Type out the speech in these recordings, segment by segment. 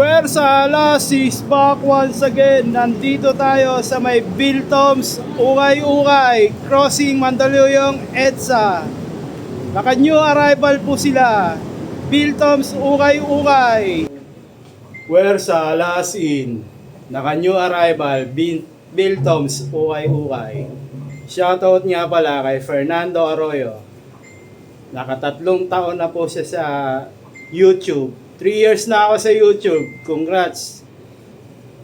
Puwersa, alas is back once again. Nandito tayo sa may Biltoms, Ukay-Ukay, crossing Mandaluyong, EDSA. Naka-new arrival po sila. Biltoms, Ukay-Ukay. Puwersa, alas in. Naka-new arrival, Biltoms, Ukay-Ukay. Shoutout nga pala kay Fernando Arroyo. Nakatatlong taon na po siya sa YouTube. 3 years na ako sa YouTube. Congrats.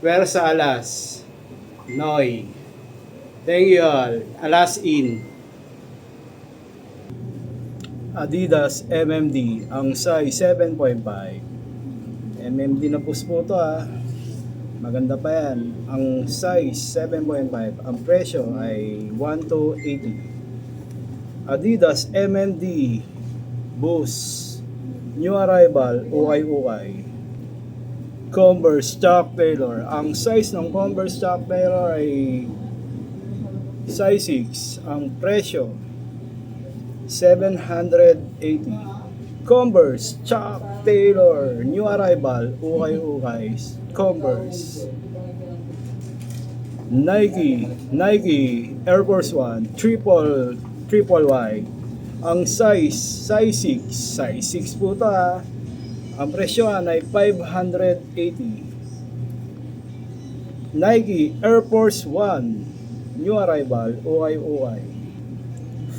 Puwersa, alas. Noy. Thank you all. Alas in. Adidas MMD. Ang size 7.5. MMD na po to ah. Maganda pa yan. Ang size 7.5. Ang presyo ay 1,280. Adidas MMD Boost. New arrival, Ukay-Ukay. Converse Chuck Taylor. Ang size ng Converse Chuck Taylor ay size 6. Ang presyo 780. Converse Chuck Taylor. New arrival, Ukay-Ukay. Converse. Nike Air Force 1 triple Y. Ang size 6 po ito ha. Ang presyo ay 580. Nike Air Force 1 new arrival, Ukay-Ukay.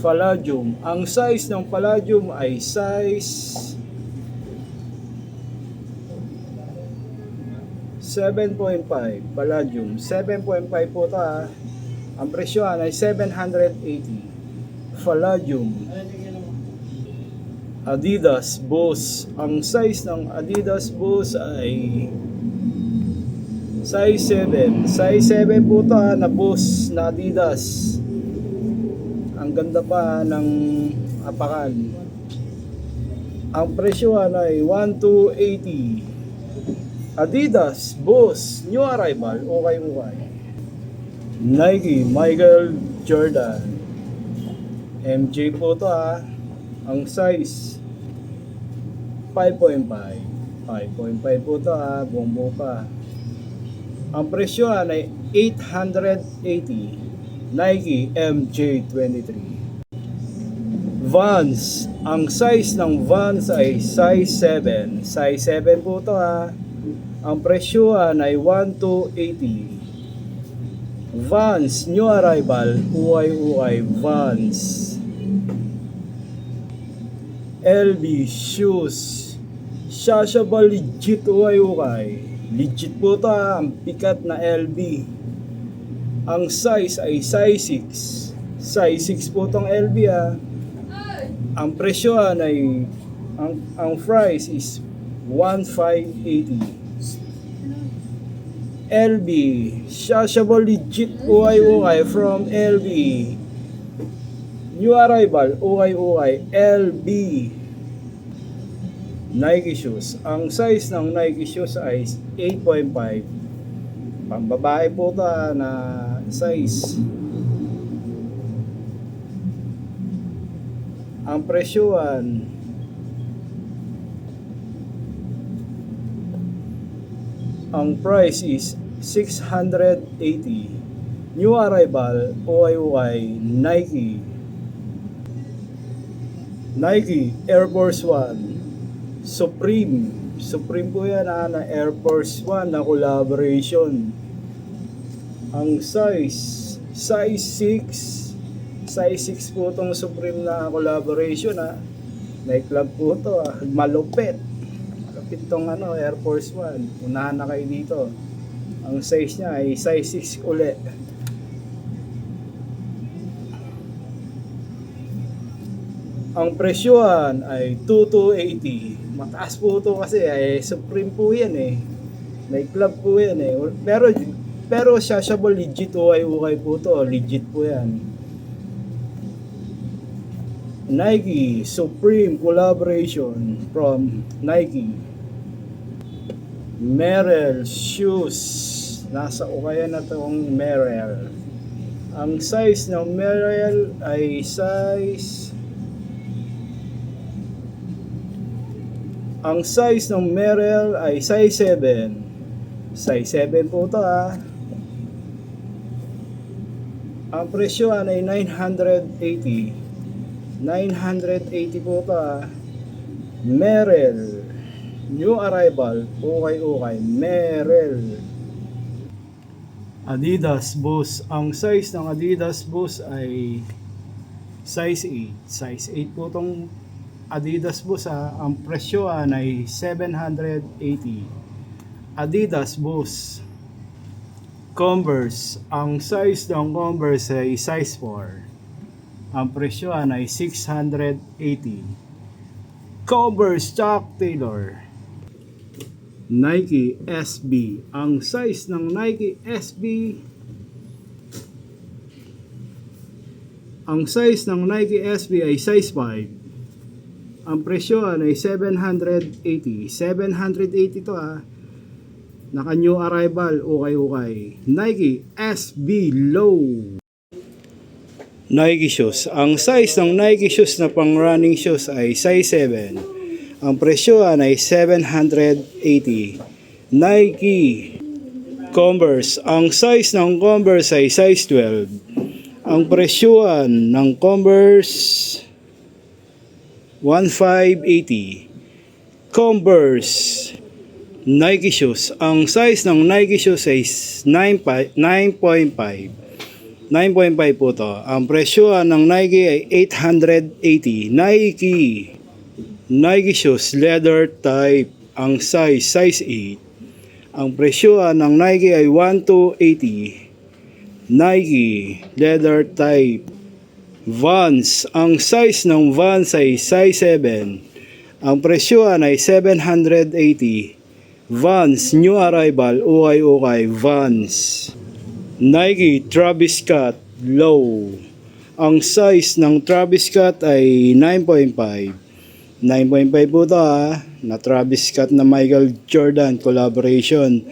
Palladium. Ang size ng Palladium ay size 7.5. Palladium 7.5 po ito ha. Ang presyo ay 780. Palladium. Adidas Boost. Ang size ng Adidas Boost ay size 7. Size 7 po ito na Boost na Adidas. Ang ganda pa ng apakan. Ang presyo ay 1,280. Adidas Boost new arrival, Ukay-Ukay. Nike Michael Jordan MJ po ito ha. Ang size 5.5. 5.5 po ito ha. Buong pa. Ang presyo ay 880. Nike MJ23. Vans. Ang size ng Vans ay size 7. Size 7 po ito ha. Ang presyo ay 1,280. Vans new arrival, Ukay-Ukay. Vans. LB shoes. Shashaba legit, Ukay-Ukay. Legit po ito ha. Ang pikat na LB. Ang size ay size 6. Size 6 po itong LB ha. Ang presyo ay ang price is 1,580. LB Shashaba legit, Ukay-Ukay from LB. New arrival, Ukay-Ukay. LB Nike shoes. Ang size ng Nike shoes ay 8.5. Pambabae po ito na size. Ang presyoan ang price is 680. New arrival, Ukay-Ukay. Nike Air Force 1 Supreme po yan na Air Force 1 na collaboration. Ang size 6 po itong Supreme na collaboration ha. Nightclub po ito ha. Malupit tong Air Force 1. Unahan na kayo dito. Ang size niya ay size 6 ulit. Ang presyohan ay 2,280. Mataas po ito kasi Supreme po yan Nightclub po yan Pero Shashaba legit, Ukay-Ukay po ito. Legit po yan. Nike Supreme collaboration from Nike. Merrell shoes. Nasa Ukayan na itong Merrell. Ang size ng Merrell ay size Ang size ng Merrell ay size 7. Size 7 po ito Ang presyohan ay 980. 980 po ito Merrell. New arrival. Okay. Merrell. Adidas Boost. Ang size ng Adidas Boost ay size 8. Size 8 po itong Adidas Boost Ang presyohan ay 780. Adidas Boost. Converse. Ang size ng Converse ay size 4. Ang presyohan ay 680. Converse Chuck Taylor. Nike SB. Ang size ng Nike SB ay size 5. Ang presyohan ay 780. 780 to Naka new arrival. Okay. Nike SB Low. Nike shoes. Ang size ng Nike shoes na pang running shoes ay size 7. Ang presyohan ay 780. Nike Converse. Ang size ng Converse ay size 12. Ang presyohan ng Converse 1580. Converse Nike shoes. Ang size ng Nike shoes ay 9.5. 9.5 po to. Ang presyohan ng Nike ay 880. Nike shoes leather type. Ang size 8. Ang presyohan ng Nike ay 1280. Nike leather type. Vans. Ang size ng Vans ay size 7. Ang presyohan ay 780. Vans new arrival. Okay. Vans. Nike Travis Scott Low. Ang size ng Travis Scott ay 9.5. 9.5 po ito na Travis Scott na Michael Jordan collaboration.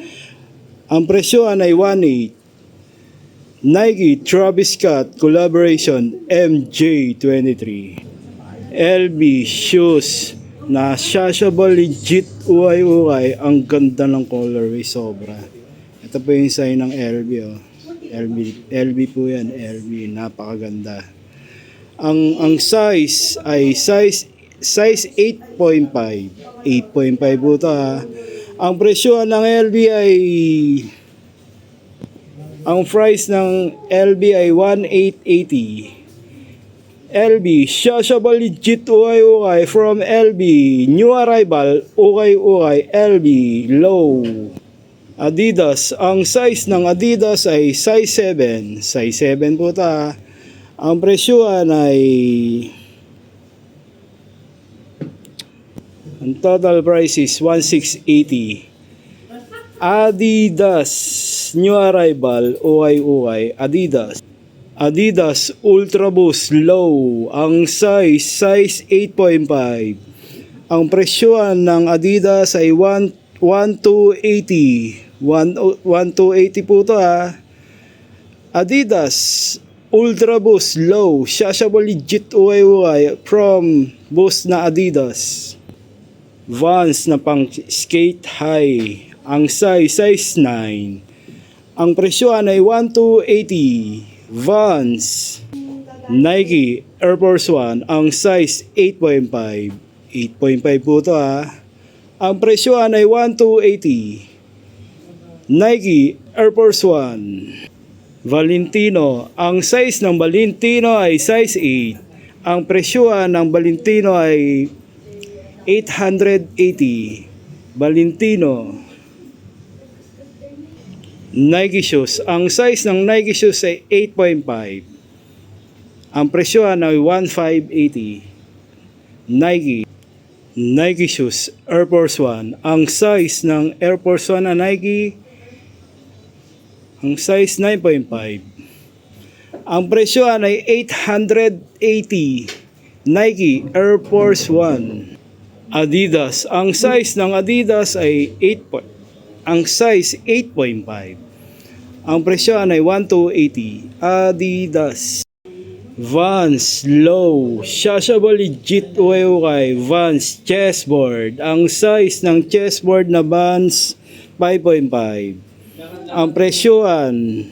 Ang presyohan ay 1.8. Nike Travis Scott collaboration MJ23. LB shoes na shashable legit ukay. Ang ganda ng colorway, sobra. Ito po yung sign ng LB LB po yan, LB, napakaganda. Ang size ay size 8.5. 8.5 po ito Ang presyo ng LB ay ang price ng LB ay 1,880. LB shashable legit ukay from LB new arrival ukay LB low. Adidas. Ang size ng Adidas ay size 7. Size 7 po ito Ang presyohan ay ang total price is 1,680. Adidas new arrival ukay Adidas Ultra Boost Low. Ang size 8.5. Ang presyohan ng Adidas ay 1,280. 1,280 po ito Adidas Ultra Boost Low. Shashable legit ukay from Boost na Adidas. Vans na pang skate high. Ang size 9. Ang presyohan ay 1,280. Vans. Nike Air Force 1. Ang size 8.5. 8.5 po ito Ang presyohan ay 1,280. Nike Air Force 1. Valentino. Ang size ng Valentino ay size 8. Ang presyohan ng Valentino ay 880. Valentino. Nike shoes. Ang size ng Nike shoes ay 8.5. Ang presyohan ay 1,580. Nike shoes Air Force 1. Ang size ng Air Force 1 na Nike, ang size 9.5. Ang presyohan ay 880. Nike Air Force 1. Adidas. Ang size ng Adidas ay 8. Ang size 8.5. Ang presyo ay 1,280. Adidas. Vans Low, Shashable Legit Ukay, Vans Chessboard. Ang size ng chessboard na Vans 5.5. Ang presyoan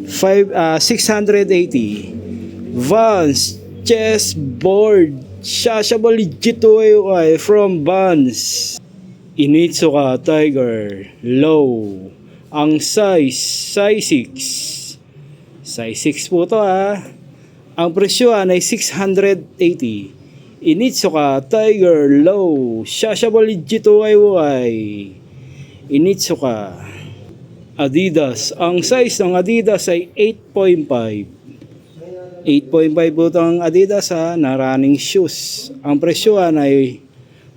680. Vans Chessboard, Shashable Legit Ukay from Vans. Initsuka Tiger Low. Ang size 6. Size 6 po to Ang presyoan ay 680. Initsuka Tiger Low, Shashable Legit Ukay. Initsuka Adidas. Ang size ng Adidas ay 8.5. 8.5 po ito ang Adidas na running shoes. Ang presyoan ay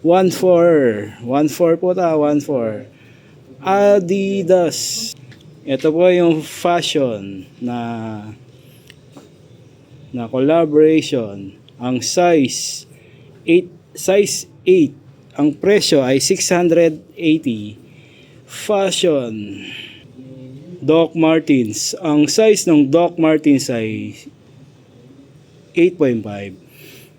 1.4. 1.4 po ito 1.4. Adidas. Ito po yung fashion na collaboration. Ang size 8. Ang presyo ay 680. Fashion Doc Martens. Ang size ng Doc Martens ay 8.5.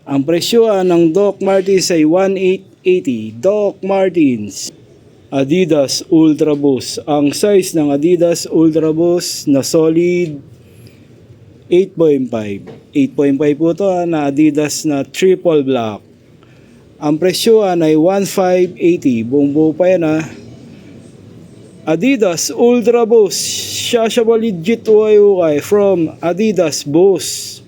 Ang presyoan ng Doc Martens ay 1,880. Doc Martens. Adidas Ultra Boost. Ang size ng Adidas Ultra Boost na solid 8.5. 8.5 po ito na Adidas na triple black. Ang presyoan ay 1,580. Buong buo pa yan Adidas Ultra Boost, Shashable Legit Ukay from Adidas Boost.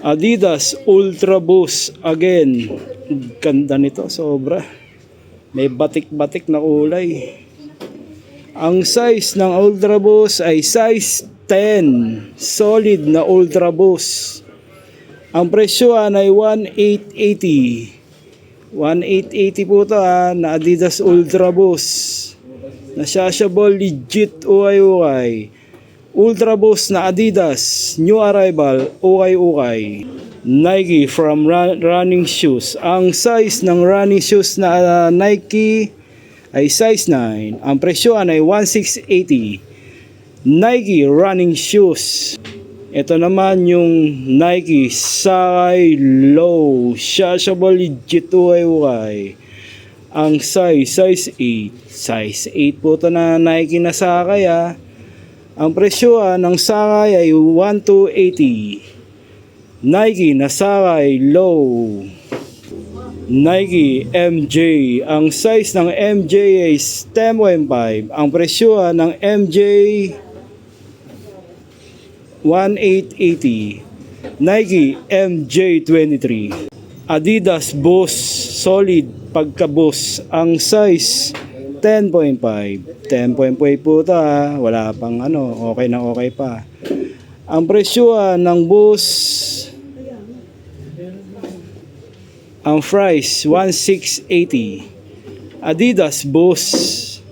Adidas Ultra Boost again. Ganda nito, sobra. May batik-batik na kulay. Ang size ng Ultra Boost ay size 10. Solid na Ultra Boost. Ang presyoan ay 1,880. 1,880 po ito na Adidas Ultra Boost. Na Shashable Legit Ukay. Ultra Boost na Adidas. New arrival Ukay. Nike from running shoes. Ang size ng running shoes na Nike ay size 9. Ang presyoan ay 1,680. Nike running shoes. Ito naman yung Nike Sakai Low, Shashable Legit Ukay. Ang size 8. Size 8 po ito na Nike na Sakai Ang presyoan ng Sakai ay 1,280. Nike na Sakai Low. Nike MJ. Ang size ng MJ ay 10.5. Ang presyoan ng MJ 1,880. Nike MJ23. Adidas Boost Solid pagka-Boost. Ang size 10.5. 10.5 po ito Wala pang okay na okay pa. Ang presyoan ng Boost, ang price 1,680. Adidas Boost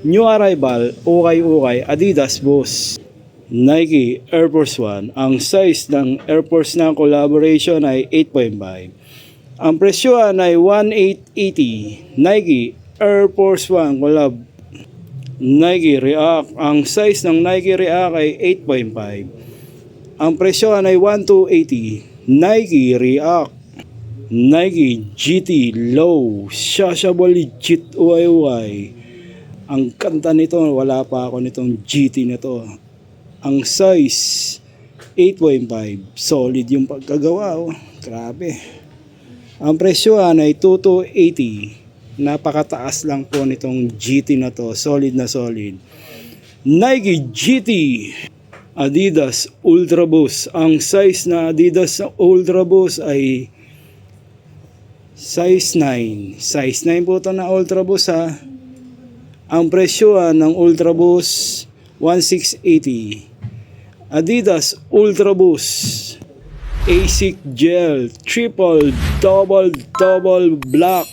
New arrival Ukay. Adidas Boost. Nike Air Force 1. Ang size ng Air Force ng collaboration ay 8.5. Ang presyoan ay 1,880. Nike Air Force 1 collab. Nike React. Ang size ng Nike React ay 8.5. Ang presyoan ay 1,280. Nike React. Nike GT Low, Shashable Legit Ukay. Ang kanta nito, wala pa ako nitong GT nito. Ang size 8.5. Solid yung pagkagawa Grabe. Ang presyoan ay 2,280. Napakataas lang po nitong GT na to. Solid na solid. Nike GT. Adidas Ultra Boost. Ang size na Adidas Ultra Boost ay size 9. Size 9 po ito na Ultra Boost Ang presyoan ng Ultra Boost 1,680. Adidas Ultra Boost ASIC Gel Triple Double Black.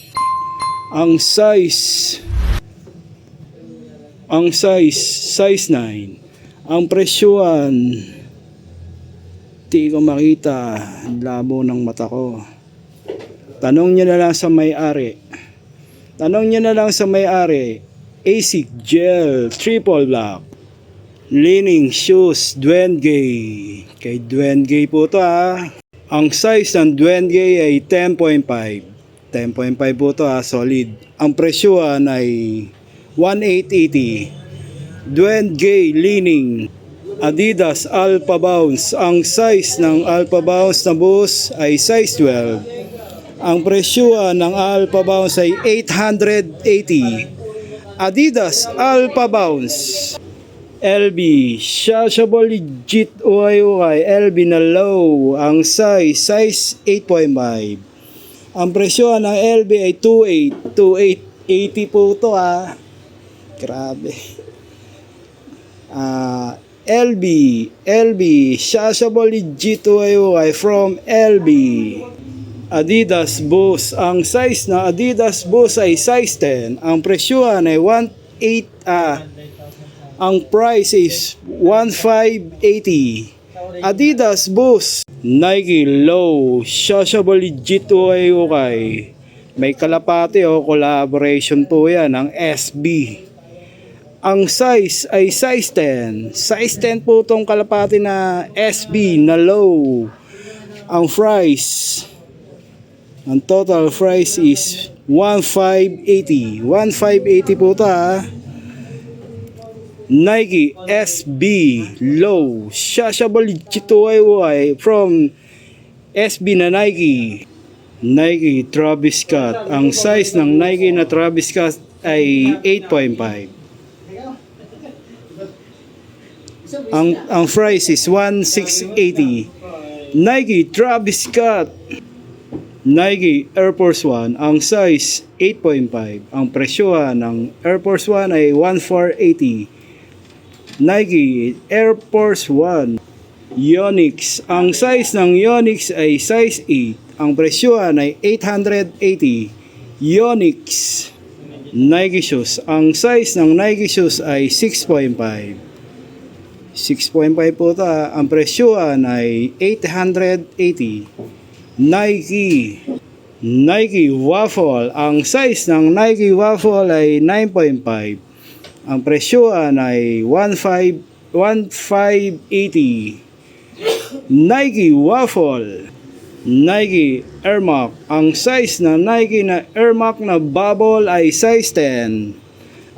Ang size size 9. Ang presyoan, di ko makita, labo ng mata ko. Tanong nyo na lang sa may-ari. ASIC Gel Triple Black. Leaning shoes, Duengay. Kay Duengay po to Ang size ng Duengay ay 10.5. 10.5 po to solid. Ang presyuhan ay 1,880. Duengay Leaning. Adidas Alpha Bounce. Ang size ng Alpha Bounce na buhos ay size 12. Ang presyuhan ng Alpha Bounce ay 880. Adidas Alpha Bounce. LB Shashable Legit Uhay LB na low. Ang size 8.5. Ang presyo ng LB ay 2880 po ito grabe. LB Shashable Legit Uhay from LB. Adidas Boost. Ang size na Adidas Boost ay size 10. Ang presyohan ay 1,880. Ang price is 1,580. Adidas Boost. Nike Low Shashable Legit okay. May kalapate collaboration po yan ng SB. Ang size ay size 10. Size 10 po tong kalapate na SB na low. Ang price, ang total price is 1,580. 1,580 po ito Nike SB Low Shashable Legit okay from SB na Nike. Nike Travis Scott. Ang size ng Nike na Travis Scott ay 8.5. Ang price is 1,680. Nike Travis Scott. Nike Air Force 1. Ang size 8.5. Ang presyohan ng Air Force 1 ay 1,480. Nike Air Force 1. Yonex. Ang size ng Yonex ay size 8. Ang presyohan ay 880. Yonex. Nike shoes. Ang size ng Nike shoes ay 6.5. 6.5 po ito. Ang presyohan ay 880. Nike Waffle. Ang size ng Nike Waffle ay 9.5. Ang presyohan ay 1,580. Nike Waffle. Nike Air Max. Ang size na Nike na Air Max na bubble ay size 10.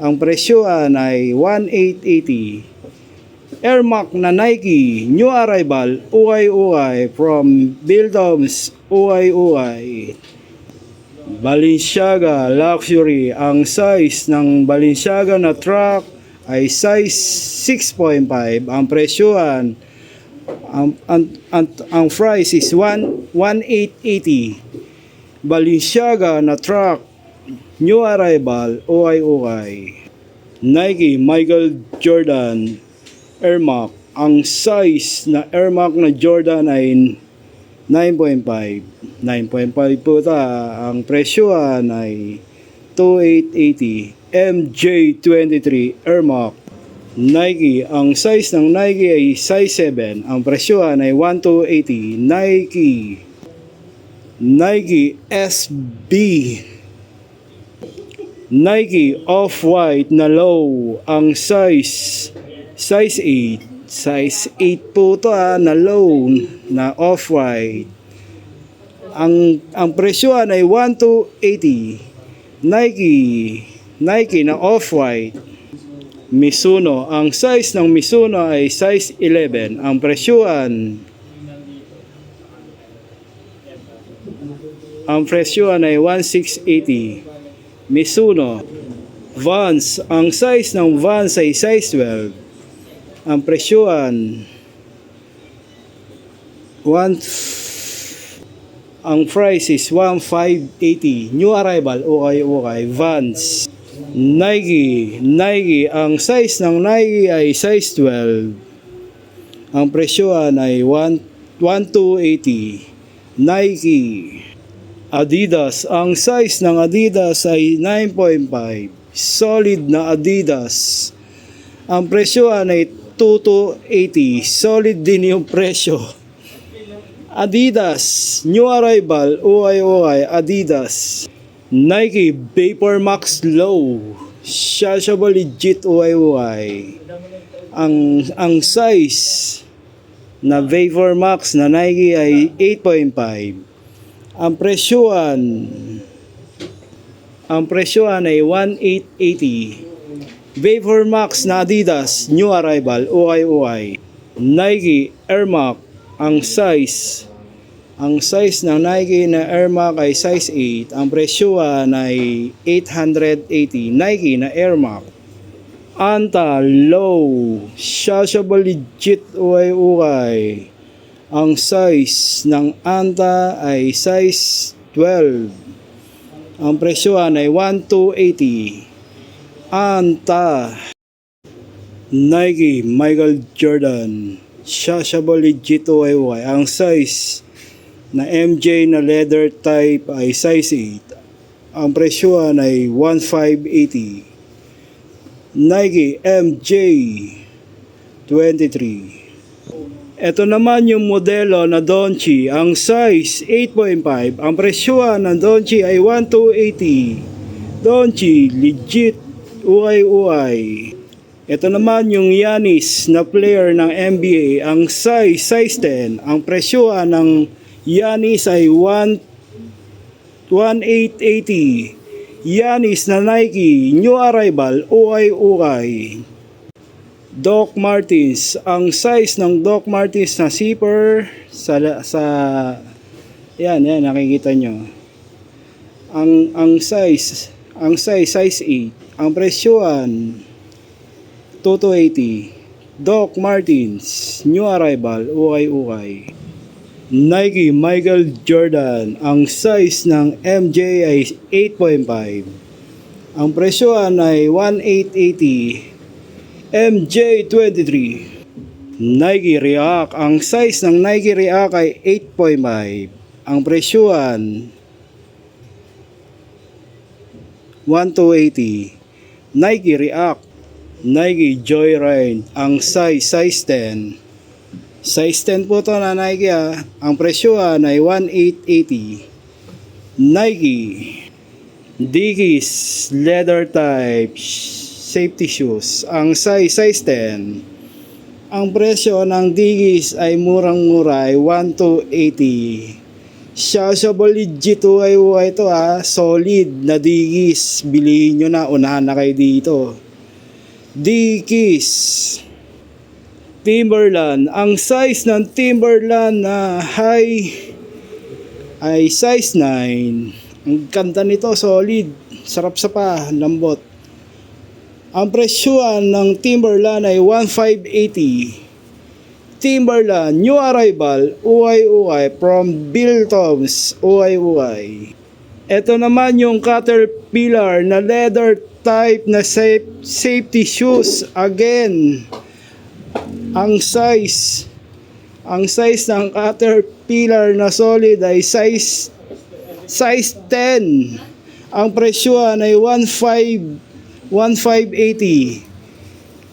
Ang presyohan ay 1,880. Air Max na Nike new arrival ukay from Bildoms ukay. Balenciaga Luxury. Ang size ng Balenciaga na truck ay size 6.5. Ang presyohan, ang price is 1,880. Balenciaga na truck new arrival ukay. Nike Michael Jordan Air Max. Ang size na Air Max na Jordan ay 9.5. 9.5 po ita. Ang presyohan ay 2,880. MJ23 Air Max. Nike. Ang size ng Nike ay size 7. Ang presyohan ay 1,280. Nike SB. Nike Off-White na low. Ang size 8. Size 8 po ito na low na Off-White. Ang presyohan ay 1,280. Nike na Off-White. Mizuno. Ang size ng Mizuno ay size 11. Ang presyohan ay 1,680. Mizuno. Vans. Ang size ng Vans ay size 12. Ang presyohan ang price is 1,580. New arrival ukay Vans. Nike. Ang size ng Nike ay size 12. Ang presyohan ay 1,280. Nike. Adidas. Ang size ng Adidas ay 9.5. Solid na Adidas. Ang presyohan ay 2,280. Solid din yung presyo. Adidas new arrival ukay Adidas. Nike Vapor Max Low Shashable Legit ukay. Ang size na Vapor Max na Nike ay 8.5. Ang presyohan ay 1,880. Vapor Max na Adidas New Arrival UY Nike Air Max ang size ng Nike na Air Max ay size 8. Ang presyohan ay 880. Nike na Air Max Anta Low Shashable Legit UY ang size ng Anta ay size 12. Ang presyohan ay 1,280. Anta Nike Michael Jordan Shashable Legit UY ang size na MJ na leather type ay size 8. Ang presyohan ay 1,580. Nike MJ 23. Ito naman yung modelo na Donchi, ang size 8.5. Ang presyohan ng Donchi ay 1,280. Donchi Legit UY. Ito naman yung Giannis na player ng NBA, ang size 10. Ang presyohan ng Giannis ay 1,880. Giannis na Nike New Arrival UY. Doc Martens, ang size ng Doc Martens na zipper sa yan nakikita nyo. Ang size size 8. Ang presyohan 2,280. Doc Martens New Arrival UY. Nike Michael Jordan, ang size ng MJ ay 8.5. Ang presyohan ay 1,880. MJ 23. Nike React, ang size ng Nike React ay 8.5. Ang presyohan 1,280. Nike React. Nike Joyride, ang size 10. Size 10 po to na Nike Ang presyohan ay 1,880. Nike Dickies leather type safety shoes. Ang size 10. Ang presyo ng Dickies ay murang-mura ay 1,280. Shashable Legit UY ito solid na Dickies. Bilihin nyo na, unahan na kayo dito. Dickies Timberland, ang size ng Timberland na high ay size 9. Ang ganda nito, solid, sarap sa pa, lambot. Ang presyohan ng Timberland ay 1,580. Timberland New Arrival UY from Biltoms UY. Ito naman yung Caterpillar na leather type na safety shoes. Again, ang size ng Caterpillar na solid ay size 10. Ang presyohan ay 1,580.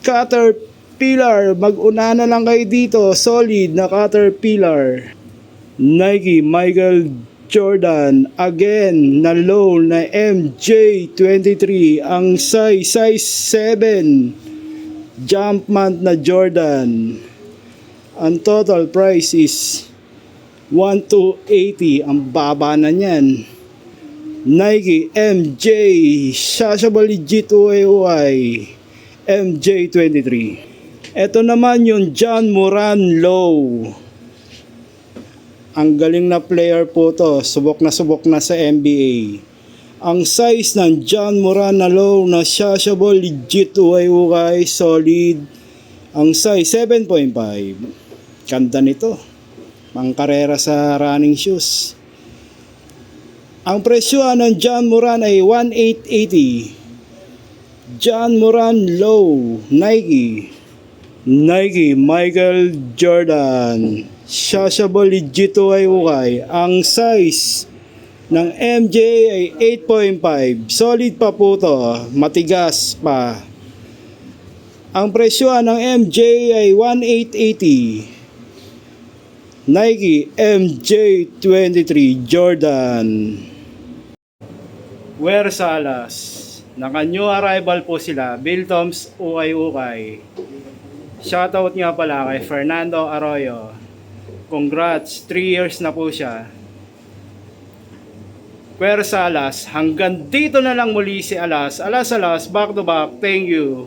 Caterpillar, mag-una na lang kayo dito, solid na Caterpillar. Nike Michael Jordan, again na low na MJ23, ang size 7. Jumpman na Jordan. Ang total price is 1,280. Ang baba na niyan. Nike MJ Shashable Legit UY MJ23. Ito naman yung John Moran Low. Ang galing na player po to. Subok na sa NBA. Ang size ng John Moran na low na Shashable Legit UY solid. Ang size 7.5. Ganda nito. Pangkarera sa running shoes. Ang presyohan ng John Moran ay 1,880. John Moran Low Nike. Nike Michael Jordan Shashable Legit UY. Ang size ng MJ ay 8.5. Solid pa po to. Matigas pa. Ang presyohan ng MJ ay 1,880. Nike MJ23 Jordan. Wear Salas. Naka new arrival po sila. Biltoms UY. Shoutout nga pala kay Fernando Arroyo. Congrats, 3 years na po siya. Pwersa Alas, hanggang dito na lang muli si Alas. Alas, back to back, thank you.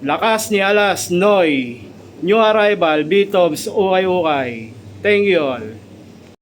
Lakas ni Alas, Noy. New arrival, B-Tobs, ukay-ukay. Thank you all.